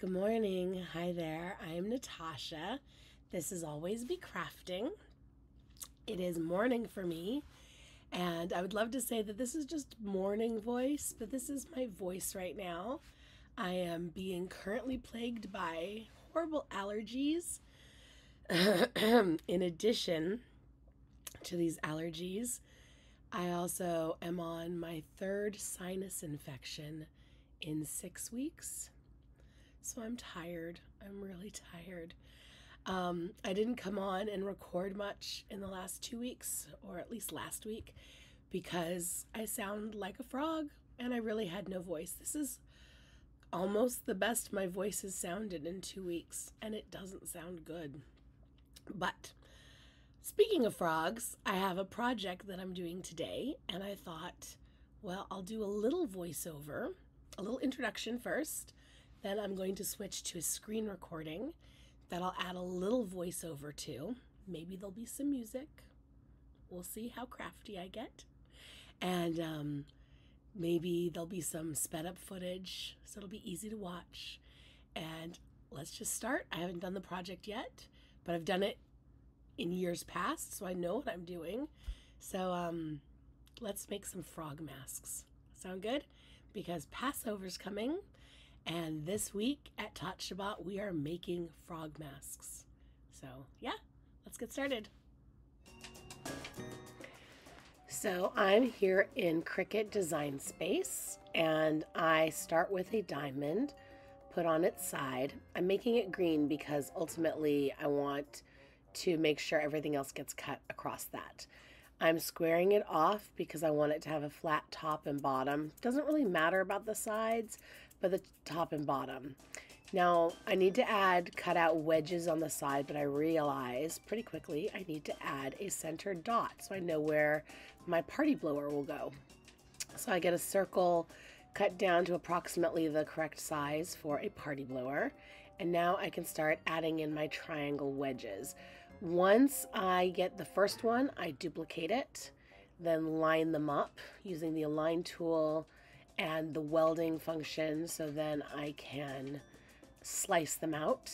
Good morning. Hi there. I am Natasha. This is Always Be Crafting. It is morning for me, and I would love to say that this is just morning voice, but this is my voice right now. I am being currently plagued by horrible allergies. In addition to these allergies, I also am on my third sinus infection in 6 weeks. So I'm tired. I'm really tired. I didn't come on and record much in the last 2 weeks, or at least last week, because I sound like a frog and I really had no voice. This is almost the best my voice has sounded in 2 weeks, and it doesn't sound good. But speaking of frogs, I have a project that I'm doing today, and I thought, well, I'll do a little voiceover, a little introduction first. Then I'm going to switch to a screen recording that I'll add a little voiceover to. Maybe there'll be some music. We'll see how crafty I get. And maybe there'll be some sped up footage, so it'll be easy to watch. And let's just start. I haven't done the project yet, but I've done it in years past, so I know what I'm doing. So let's make some frog masks. Sound good? Because Passover's coming. And this week at Tot Shabbat, we are making frog masks. So yeah, let's get started. So I'm here in Cricut Design Space, and I start with a diamond put on its side. I'm making it green because ultimately I want to make sure everything else gets cut across that. I'm squaring it off because I want it to have a flat top and bottom. Doesn't really matter about the sides, but the top and bottom. Now, I need to add cutout wedges on the side, but I realize pretty quickly I need to add a centered dot so I know where my party blower will go. So I get a circle cut down to approximately the correct size for a party blower, and now I can start adding in my triangle wedges. Once I get the first one, I duplicate it, then line them up using the align tool and the welding function, so then I can slice them out.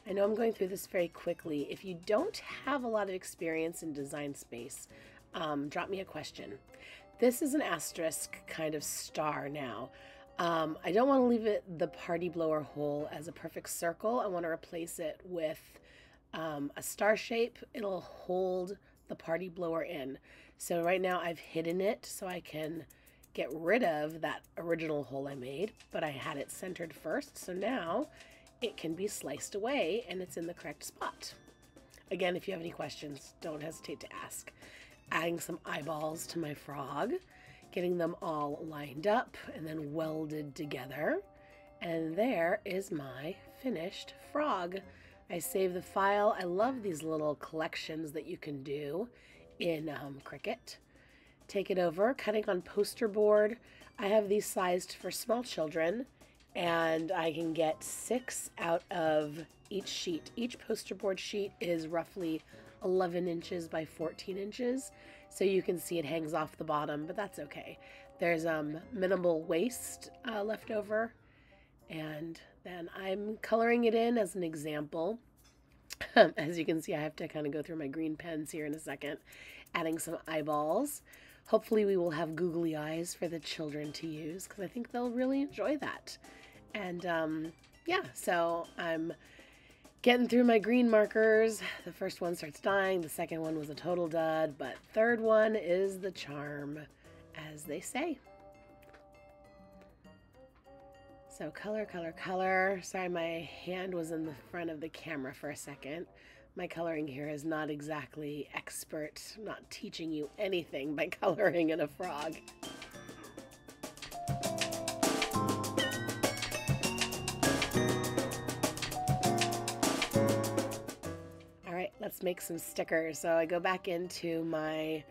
I know I'm going through this very quickly. If you don't have a lot of experience in Design Space, drop me a question. This is an asterisk kind of star now. I don't want to leave it the party blower hole as a perfect circle. I want to replace it with a star shape. It'll hold the party blower in. So right now I've hidden it so I can get rid of that original hole I made, but I had it centered first, so now it can be sliced away and it's in the correct spot. Again, if you have any questions, don't hesitate to ask. Adding some eyeballs to my frog, getting them all lined up and then welded together, and there is my finished frog. I save the file. I love these little collections that you can do in Cricut. Take it over, cutting on poster board. I have these sized for small children, and I can get 6 out of each sheet. Each poster board sheet is roughly 11 inches by 14 inches, so you can see it hangs off the bottom, but that's okay. There's minimal waste left over, and then I'm coloring it in as an example. As you can see, I have to kind of go through my green pens here in a second, adding some eyeballs. Hopefully we will have googly eyes for the children to use, because I think they'll really enjoy that. And yeah, so I'm getting through my green markers. The first one starts dying, the second one was a total dud, but third one is the charm, as they say. So color, color, color. Sorry, my hand was in the front of the camera for a second. My coloring here is not exactly expert. I'm not teaching you anything by coloring in a frog. All right, let's make some stickers. So I go back into my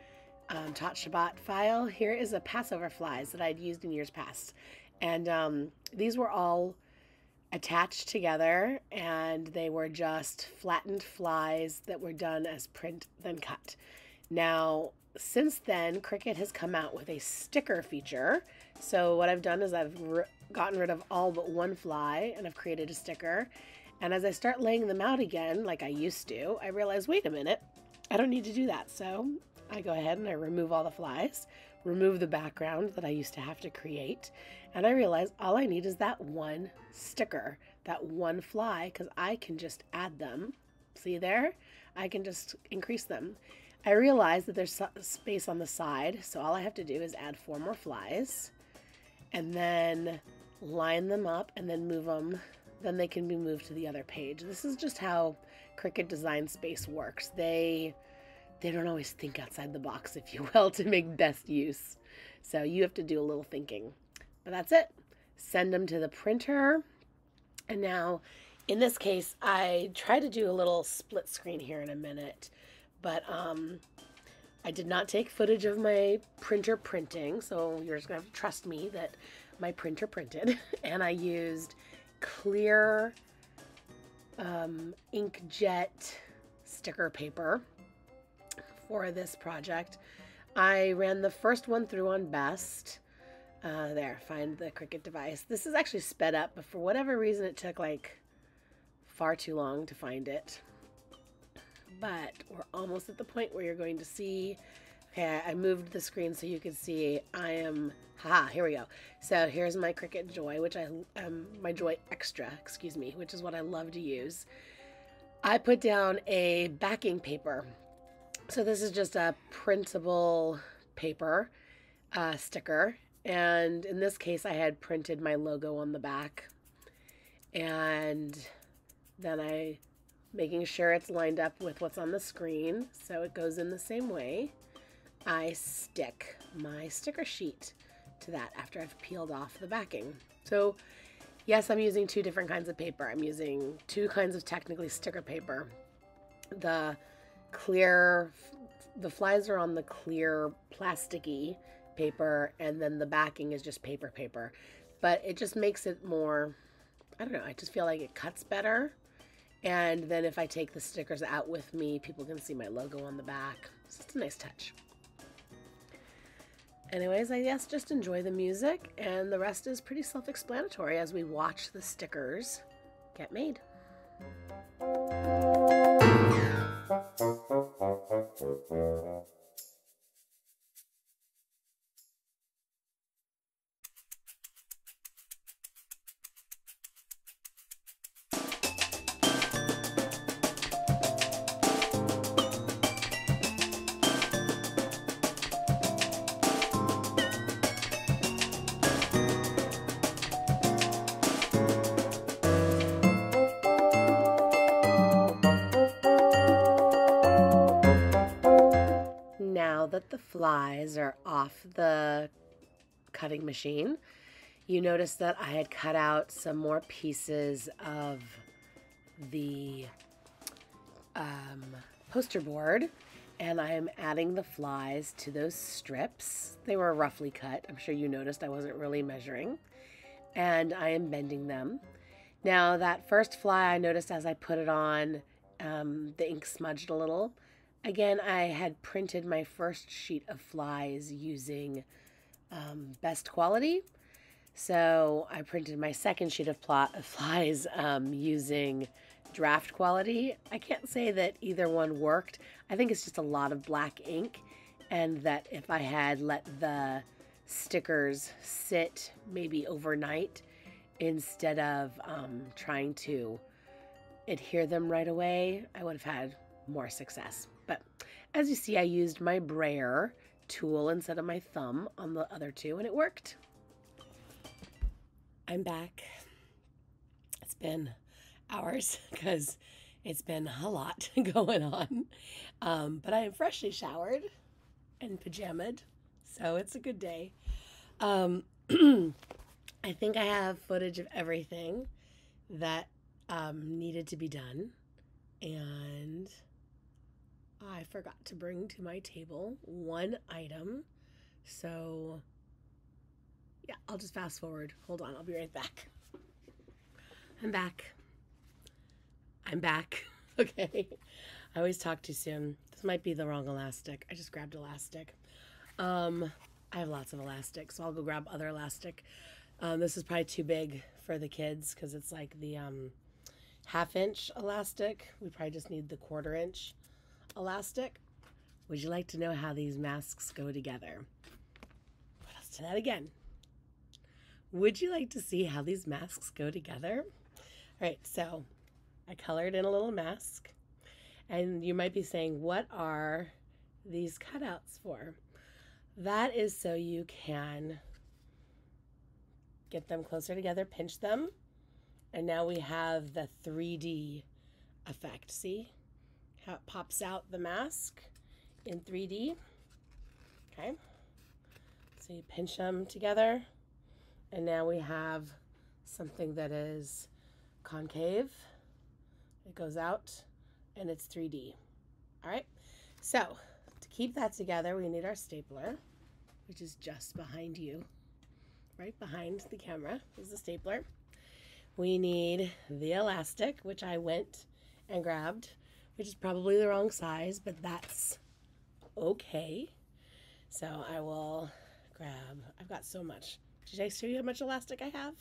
Tot Shabbat file. Here is a Passover flies that I'd used in years past. And these were all attached together, and they were just flattened flies that were done as print then cut. Now, since then, Cricut has come out with a sticker feature. So what I've done is I've gotten rid of all but one fly and I've created a sticker. And as I start laying them out again, like I used to, I realize, wait a minute, I don't need to do that. So I go ahead and I remove all the flies, remove the background that I used to have to create. And I realize all I need is that one sticker, that one fly, because I can just add them. See there? I can just increase them. I realize that there's space on the side, so all I have to do is add 4 more flies and then line them up and then move them. Then they can be moved to the other page. This is just how Cricut Design Space works. They don't always think outside the box, if you will, to make best use. So you have to do a little thinking. But that's it. Send them to the printer. And now, in this case, I try to do a little split screen here in a minute. But I did not take footage of my printer printing, so you're just going to have to trust me that my printer printed. And I used clear inkjet sticker paper for this project. I ran the first one through on best. There, find the Cricut device. This is actually sped up, but for whatever reason it took like far too long to find it. But we're almost at the point where you're going to see, okay, I moved the screen so you can see here we go. So here's my Cricut Joy, which my Joy Extra, excuse me, which is what I love to use. I put down a backing paper. So this is just a printable paper sticker. And in this case, I had printed my logo on the back. And then making sure it's lined up with what's on the screen, so it goes in the same way, I stick my sticker sheet to that after I've peeled off the backing. So yes, I'm using 2 different kinds of paper. I'm using 2 kinds of technically sticker paper. The flies are on the clear plasticky paper, and then the backing is just paper. But it just makes it more, I don't know, I just feel like it cuts better. And then if I take the stickers out with me, people can see my logo on the back. So it's a nice touch. Anyways, I guess just enjoy the music, and the rest is pretty self-explanatory as we watch the stickers get made. Now that the flies are off the cutting machine, you notice that I had cut out some more pieces of the poster board, and I am adding the flies to those strips. They were roughly cut. I'm sure you noticed I wasn't really measuring. And I am bending them. Now that first fly, I noticed as I put it on, the ink smudged a little. Again, I had printed my first sheet of flies using best quality. So I printed my second sheet of flies using draft quality. I can't say that either one worked. I think it's just a lot of black ink, and that if I had let the stickers sit maybe overnight instead of trying to adhere them right away, I would have had more success. But as you see, I used my brayer tool instead of my thumb on the other 2, and it worked. I'm back. It's been hours because it's been a lot going on. But I am freshly showered and pajamaed, so it's a good day. I think I have footage of everything that needed to be done, and I forgot to bring to my table one item, so yeah, I'll just fast forward. Hold on, I'll be right back. I'm back. Okay. I always talk too soon. This might be the wrong elastic. I just grabbed elastic. I have lots of elastic, so I'll go grab other elastic. This is probably too big for the kids because it's like the 1/2 inch elastic. We probably just need the 1/4 inch elastic. Would you like to know how these masks go together? Let's do that again. Would you like to see how these masks go together? All right, so I colored in a little mask, and you might be saying, what are these cutouts for? That is so you can get them closer together, pinch them, and now we have the 3D effect. See how it pops out the mask in 3D? Okay, so you pinch them together, and now we have something that is concave. It goes out, and it's 3D. All right, so to keep that together, we need our stapler, which is just behind you. Right behind the camera is the stapler. We need the elastic, which I went and grabbed, which is probably the wrong size, but that's okay. So I will grab, I've got so much. Did I show you how much elastic I have?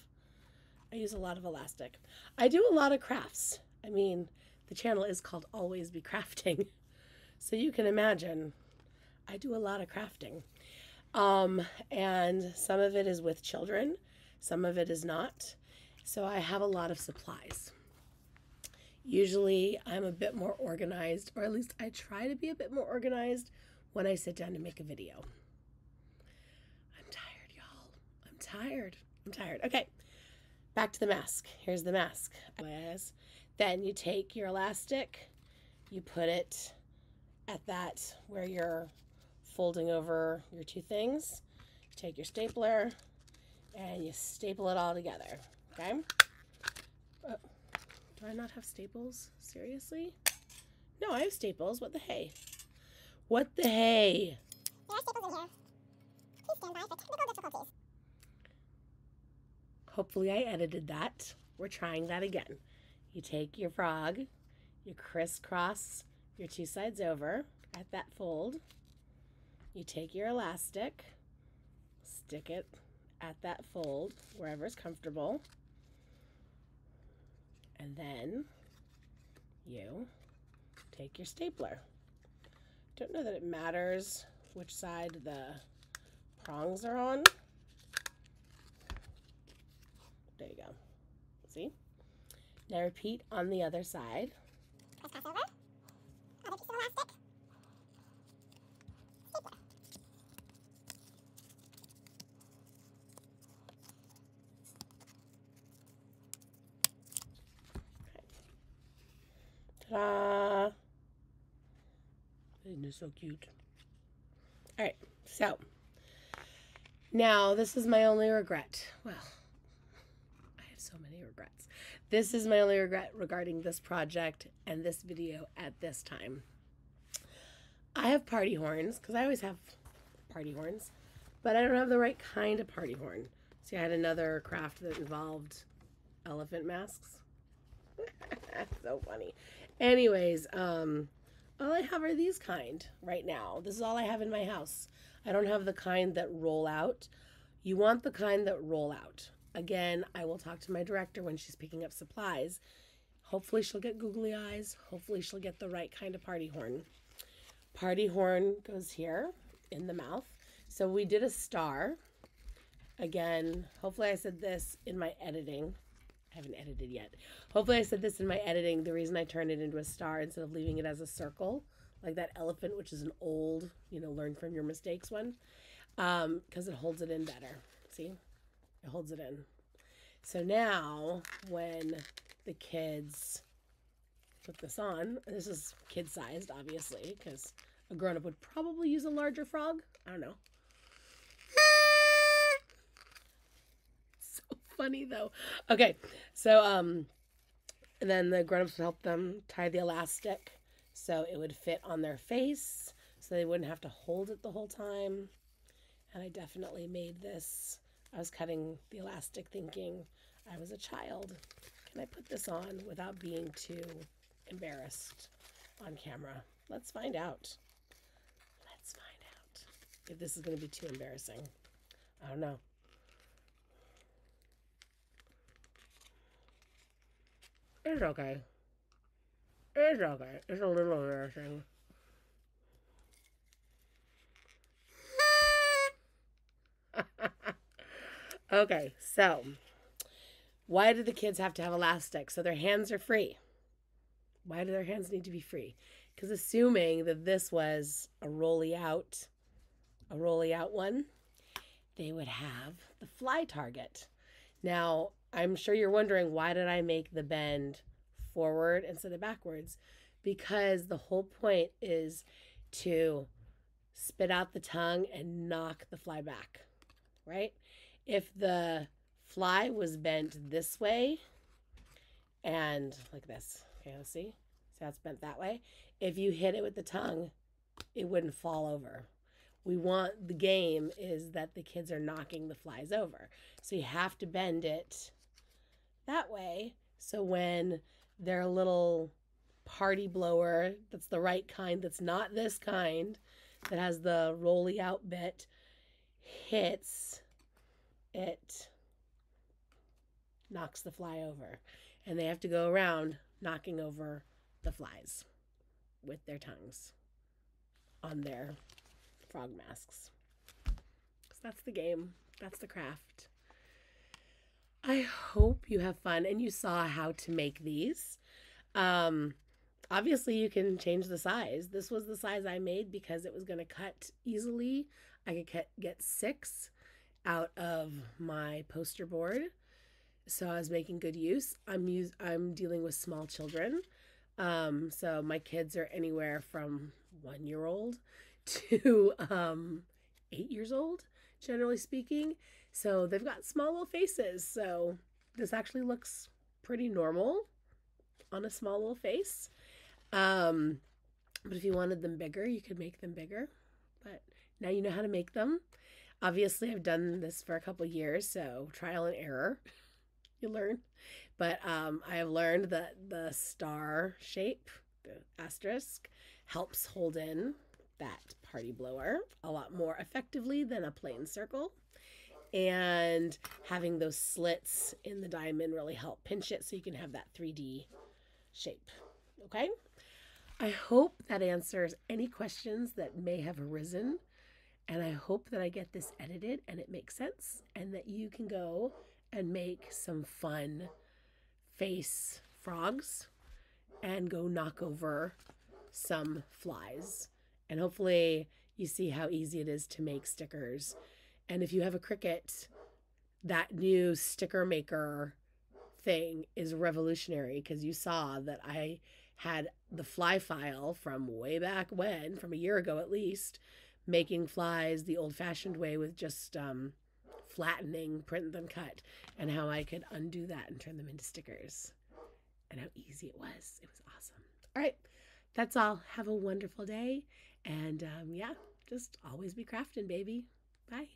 I use a lot of elastic. I do a lot of crafts. I mean, the channel is called Always Be Crafting. So you can imagine I do a lot of crafting. And some of it is with children, some of it is not. So I have a lot of supplies. Usually I'm a bit more organized, or at least I try to be a bit more organized when I sit down to make a video. I'm tired, y'all. I'm tired. Okay, back to the mask. Here's the mask. Then you take your elastic, you put it at that where you're folding over your two things. You take your stapler and you staple it all together. Okay? Do I not have staples? Seriously? No, I have staples. What the hey? What the hey? There are staples in here. Please stand by for technical difficulties. Hopefully I edited that. We're trying that again. You take your frog, you crisscross your two sides over at that fold. You take your elastic, stick it at that fold, wherever's comfortable. And then you take your stapler. Don't know that it matters which side the prongs are on. There you go. See? Now repeat on the other side. Press over. Other piece of elastic. Stapler. Ta-da! Isn't it so cute? All right, so now this is my only regret. Well, I have so many regrets. This is my only regret regarding this project and this video at this time. I have party horns, because I always have party horns, but I don't have the right kind of party horn. See, I had another craft that involved elephant masks. So funny. Anyways, all I have are these kind right now. This is all I have in my house. I don't have the kind that roll out. You want the kind that roll out. Again, I will talk to my director when she's picking up supplies. Hopefully she'll get googly eyes. Hopefully she'll get the right kind of party horn. Party horn goes here in the mouth. So we did a star. Again, hopefully I said this in my editing. I haven't edited yet. Hopefully I said this in my editing. The reason I turned it into a star instead of leaving it as a circle, like that elephant, which is an old, learn from your mistakes one, because it holds it in better. See? It holds it in. So now when the kids put this on, this is kid-sized, obviously, because a grown-up would probably use a larger frog. I don't know. So funny, though. Okay, so, and then the grown-ups would help them tie the elastic so it would fit on their face, so they wouldn't have to hold it the whole time. And I definitely made this. I was cutting the elastic thinking I was a child. Can I put this on without being too embarrassed on camera? Let's find out. Let's find out if this is going to be too embarrassing. I don't know. It's okay. It's okay. It's a little embarrassing. Okay, so why do the kids have to have elastic? So their hands are free. Why do their hands need to be free? Because assuming that this was a rolly out one, they would have the fly target. Now, I'm sure you're wondering, why did I make the bend forward instead of backwards? Because the whole point is to spit out the tongue and knock the fly back, right? If the fly was bent this way and like this, okay, let's see. So that's bent that way. If you hit it with the tongue, it wouldn't fall over. The game is that the kids are knocking the flies over. So you have to bend it that way. So when their little party blower, that's the right kind, that's not this kind, that has the rolly out bit, hits, it knocks the fly over. And they have to go around knocking over the flies with their tongues on their frog masks. So that's the game. That's the craft. I hope you have fun and you saw how to make these. Obviously, you can change the size. This was the size I made because it was going to cut easily. I could get 6 out of my poster board. So I was making good use. I'm dealing with small children. So my kids are anywhere from 1-year-old to 8 years old, generally speaking. So they've got small little faces. So this actually looks pretty normal on a small little face. But if you wanted them bigger, you could make them bigger. But now you know how to make them. Obviously, I've done this for a couple years, so trial and error, you learn. But I have learned that the star shape, the asterisk, helps hold in that party blower a lot more effectively than a plain circle. And having those slits in the diamond really help pinch it so you can have that 3D shape. Okay? I hope that answers any questions that may have arisen. And I hope that I get this edited and it makes sense and that you can go and make some fun face frogs and go knock over some flies. And hopefully you see how easy it is to make stickers. And if you have a Cricut, that new sticker maker thing is revolutionary because you saw that I had the fly file from way back when, from a year ago at least, making flies the old-fashioned way with just flattening, print then cut, and how I could undo that and turn them into stickers. And how easy it was. It was awesome. All right, that's all. Have a wonderful day. And yeah, just always be crafting, baby. Bye.